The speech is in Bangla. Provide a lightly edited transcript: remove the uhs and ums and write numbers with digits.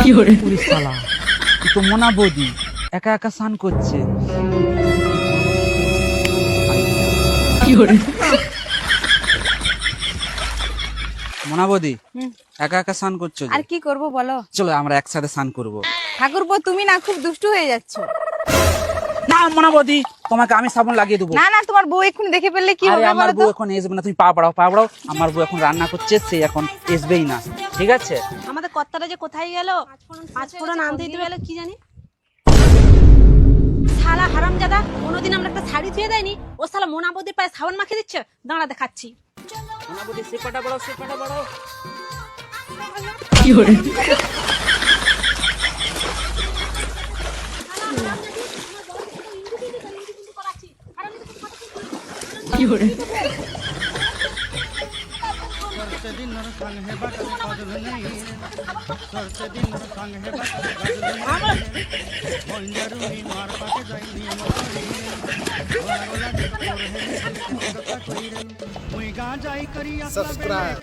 পুলিশ শালা এ তো মোনা বৌদি একা একা স্নান করছে। মোনা বৌদি একা একা স্নান করছো যে? আর কি করব বলো? চলো আমরা একসাথে স্নান করবো। ঠাকুরপো তুমি না খুব দুষ্টু হয়ে যাচ্ছ। না মোনা বৌদি তোমাকে আমি সাবুন লাগিয়ে দেবো। না না, তোমার বউ এক্ষুনি দেখে ফেললে কি আরে হবে আমার বলো বউ তো? এখন আসবে না, তুমি পা বাড়াও। আমার বউ এখন রান্না করছে, সে এখন আসবেই না, ঠিক আছে? আমাদের কর্তারা যে কোথায় গেল? পাঁচফোড়ন আনতে দিতে গেল কি জানি। শালা হারামজাদা, কোনোদিন আমরা একটা শাড়ি ধুয়ে দেয়নি, ও শালা মোনা বৌদির পায়ে সাবান মাখিয়ে দিচ্ছে। দাঁড়া দেখাচ্ছি। মোনা বৌদি সেপাটা বাড়াও। subscribe